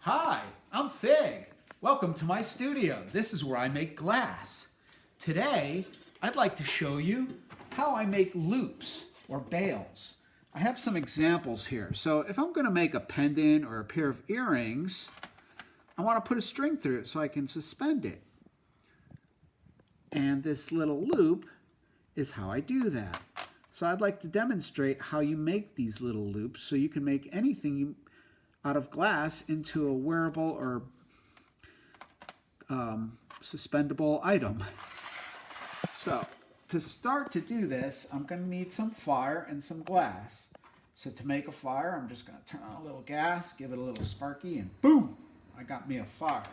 Hi, I'm Fig. Welcome to my studio. This is where I make glass. Today, I'd like to show you how I make loops or bails. I have some examples here. So if I'm going to make a pendant or a pair of earrings, I want to put a string through it so I can suspend it. And this little loop is how I do that. So I'd like to demonstrate how you make these little loops so you can make anything out of glass into a wearable or suspendable item. So to start to do this, I'm going to need some fire and some glass. So to make a fire, I'm just going to turn on a little gas, give it a little sparky, and boom, I got me a fire.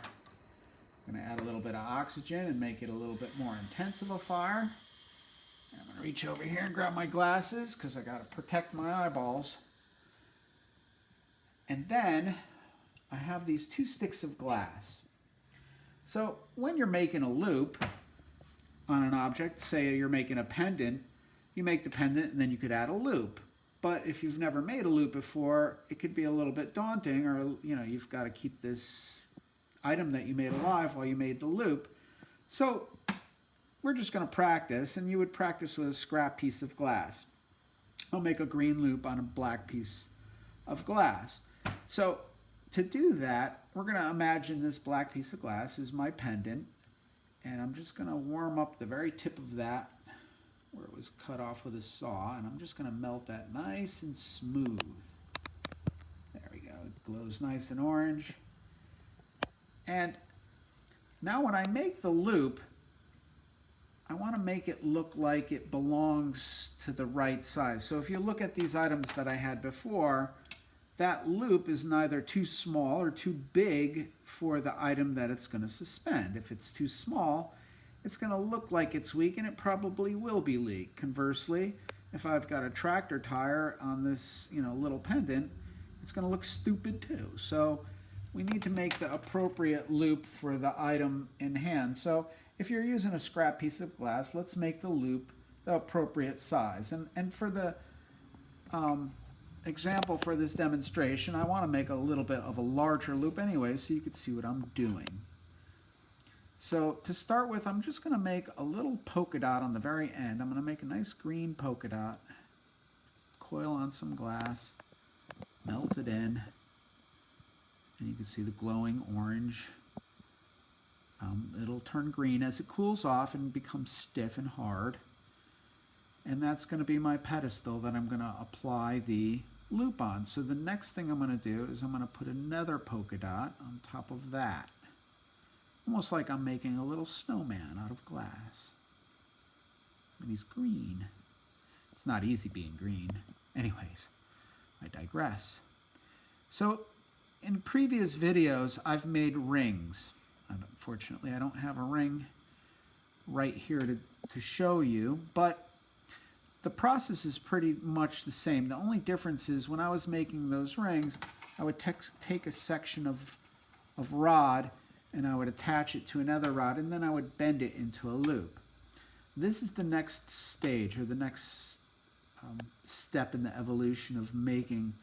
I'm going to add a little bit of oxygen and make it a little bit more intense of a fire. And I'm going to reach over here and grab my glasses because I got to protect my eyeballs. And then I have these 2 sticks of glass. So when you're making a loop on an object, say you're making a pendant, you make the pendant and then you could add a loop. But if you've never made a loop before, it could be a little bit daunting, or you've got to keep this item that you made alive while you made the loop. So we're just going to practice, and you would practice with a scrap piece of glass. I'll make a green loop on a black piece of glass. So to do that, we're going to imagine this black piece of glass is my pendant, and I'm just going to warm up the very tip of that where it was cut off with a saw, and I'm just going to melt that nice and smooth. There we go. It glows nice and orange. And now when I make the loop, I want to make it look like it belongs to the right size. So if you look at these items that I had before, that loop is neither too small or too big for the item that it's going to suspend. If it's too small, it's going to look like it's weak, and it probably will be weak. Conversely, if I've got a tractor tire on this little pendant, it's going to look stupid too. So we need to make the appropriate loop for the item in hand. So if you're using a scrap piece of glass, let's make the loop the appropriate size. And for the example for this demonstration, I want to make a little bit of a larger loop anyway so you can see what I'm doing. So to start with, I'm just going to make a little polka dot on the very end. I'm going to make a nice green polka dot, coil on some glass, melt it in, and you can see the glowing orange. It'll turn green as it cools off and becomes stiff and hard. And that's going to be my pedestal that I'm going to apply the loop on. So the next thing I'm going to do is I'm going to put another polka dot on top of that. Almost like I'm making a little snowman out of glass. And he's green. It's not easy being green. Anyways, I digress. So in previous videos, I've made rings. Unfortunately, I don't have a ring right here to show you, but the process is pretty much the same. The only difference is when I was making those rings, I would take a section of rod and I would attach it to another rod, and then I would bend it into a loop. This is the next stage, or the next step in the evolution of making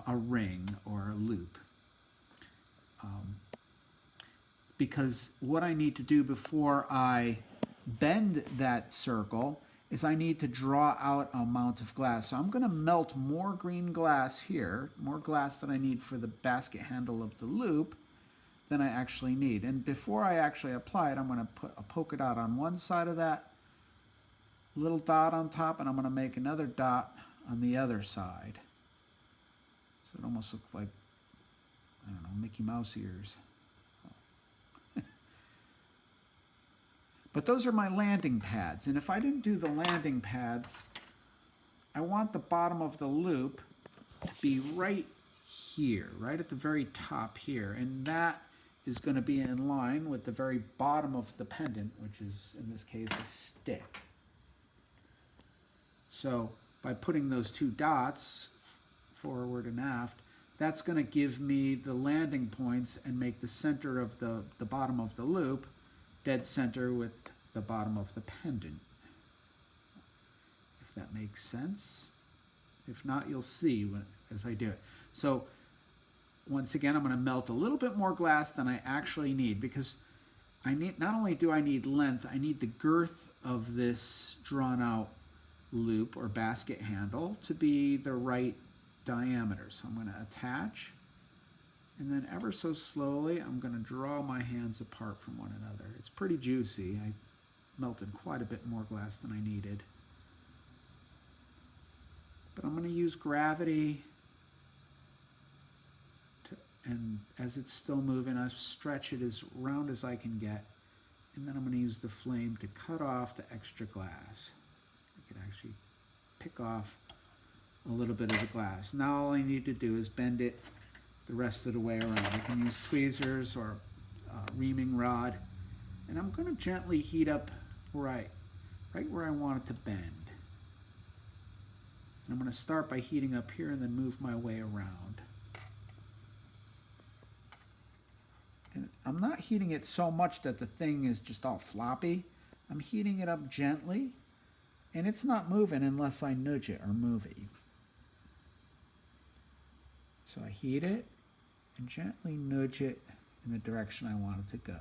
a ring or a loop. Because what I need to do before I bend that circle is I need to draw out an amount of glass. So I'm going to melt more green glass here, more glass than I need for the basket handle of the loop than I actually need. And before I actually apply it, I'm going to put a polka dot on one side of that little dot on top, and I'm going to make another dot on the other side. So it almost looks like, I don't know, Mickey Mouse ears. But those are my landing pads, and if I didn't do the landing pads, I want the bottom of the loop to be right here, right at the very top here, and that is going to be in line with the very bottom of the pendant, which is, in this case, a stick. So by putting those 2 dots forward and aft, that's going to give me the landing points and make the center of the bottom of the loop dead center with the bottom of the pendant. If that makes sense. If not, you'll see as I do it. So once again, I'm going to melt a little bit more glass than I actually need, because I need, not only do I need length, I need the girth of this drawn out loop or basket handle to be the right diameter. So I'm going to attach, and then ever so slowly I'm going to draw my hands apart from one another. It's pretty juicy. I melted quite a bit more glass than I needed. But I'm going to use gravity, and as it's still moving, I stretch it as round as I can get. And then I'm going to use the flame to cut off the extra glass. I can actually pick off a little bit of the glass. Now all I need to do is bend it the rest of the way around. I can use tweezers or reaming rod. And I'm going to gently heat up right where I want it to bend. And I'm going to start by heating up here and then move my way around. And I'm not heating it so much that the thing is just all floppy. I'm heating it up gently, and it's not moving unless I nudge it or move it. So I heat it and gently nudge it in the direction I want it to go.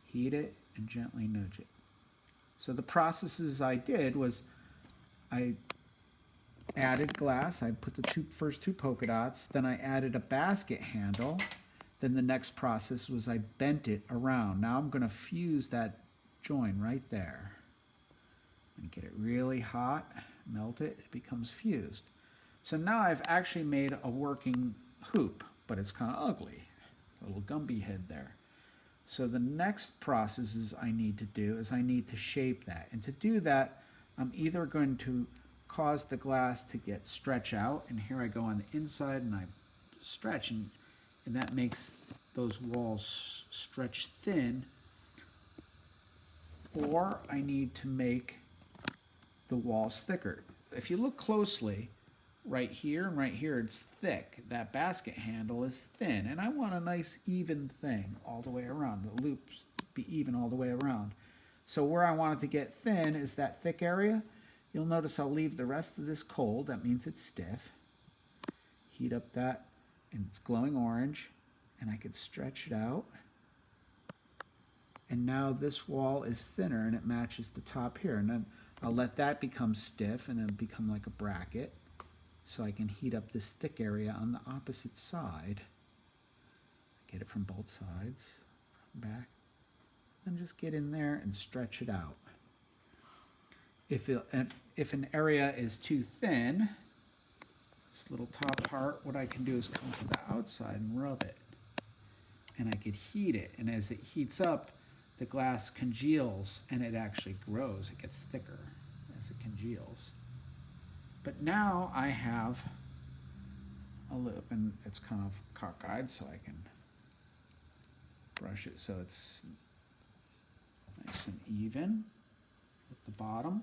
Heat it and gently nudge it. So the processes I did was I added glass, I put the first two polka dots, then I added a basket handle. Then the next process was I bent it around. Now I'm going to fuse that join right there. And get it really hot, melt it, it becomes fused. So now I've actually made a working hoop, but it's kind of ugly. A little Gumby head there. So the next processes I need to do is I need to shape that. And to do that, I'm either going to cause the glass to get stretch out, and here I go on the inside and I stretch, and that makes those walls stretch thin, or I need to make the walls thicker. If you look closely, right here and right here, it's thick. That basket handle is thin, and I want a nice even thing all the way around. The loops be even all the way around. So where I want it to get thin is that thick area. You'll notice I'll leave the rest of this cold. That means it's stiff. Heat up that, and it's glowing orange, and I could stretch it out. And now this wall is thinner and it matches the top here. And then I'll let that become stiff and then become like a bracket. So I can heat up this thick area on the opposite side. Get it from both sides, back. And just get in there and stretch it out. If an area is too thin, this little top part, what I can do is come to the outside and rub it. And I could heat it, and as it heats up, the glass congeals and it actually grows. It gets thicker as it congeals. But now I have a loop, and it's kind of cockeyed, so I can brush it so it's nice and even at the bottom.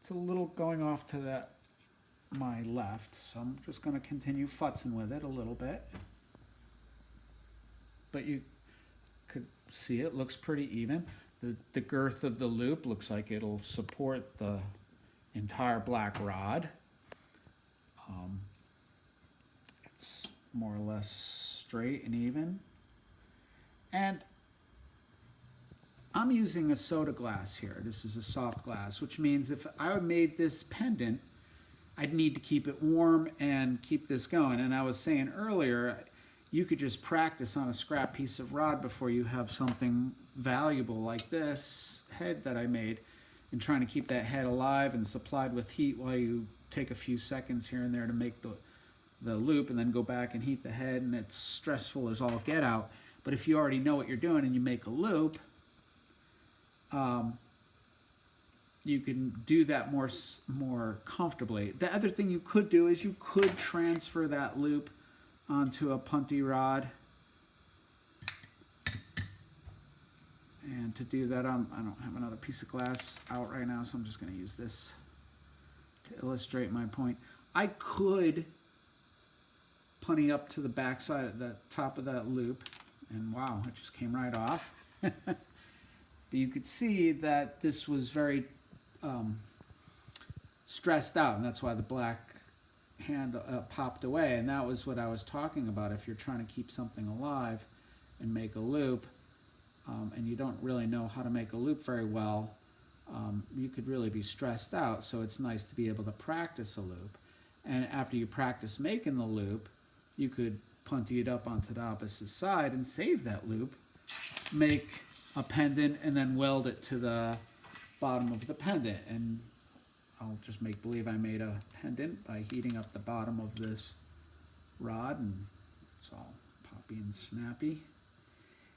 It's a little going off to my left, so I'm just going to continue futzing with it a little bit. But you could see it looks pretty even. The girth of the loop looks like it'll support the entire black rod. It's more or less straight and even. And I'm using a soda glass here. This is a soft glass, which means if I made this pendant, I'd need to keep it warm and keep this going. And I was saying earlier, you could just practice on a scrap piece of rod before you have something valuable like this head that I made, and trying to keep that head alive and supplied with heat while you take a few seconds here and there to make the loop and then go back and heat the head, and it's stressful as all get out. But if you already know what you're doing and you make a loop, you can do that more comfortably. The other thing you could do is you could transfer that loop onto a punty rod. And to do that, I don't have another piece of glass out right now, so I'm just going to use this to illustrate my point. I could punty up to the back side of the top of that loop, and wow, it just came right off. But you could see that this was very stressed out, and that's why the black hand popped away. And that was what I was talking about. If you're trying to keep something alive and make a loop, and you don't really know how to make a loop very well, you could really be stressed out. So it's nice to be able to practice a loop. And after you practice making the loop, you could punty it up onto the opposite side and save that loop, make a pendant, and then weld it to the bottom of the pendant. And I'll just make believe I made a pendant by heating up the bottom of this rod, and it's all poppy and snappy.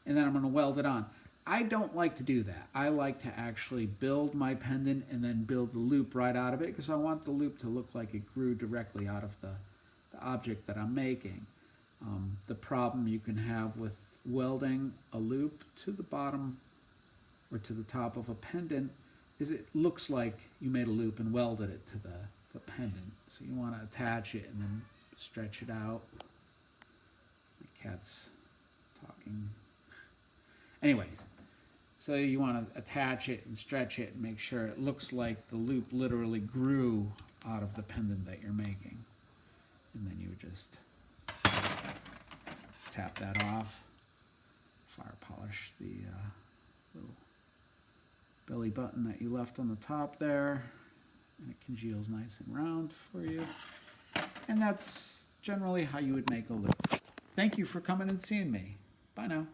And then I'm going to weld it on. I don't like to do that. I like to actually build my pendant and then build the loop right out of it, because I want the loop to look like it grew directly out of the object that I'm making. The problem you can have with welding a loop to the bottom or to the top of a pendant is it looks like you made a loop and welded it to the pendant. So you want to attach it and then stretch it out. My cat's talking. Anyways, so you want to attach it and stretch it and make sure it looks like the loop literally grew out of the pendant that you're making. And then you would just tap that off, fire polish the little belly button that you left on the top there, and it congeals nice and round for you. And that's generally how you would make a loop. Thank you for coming and seeing me. Bye now.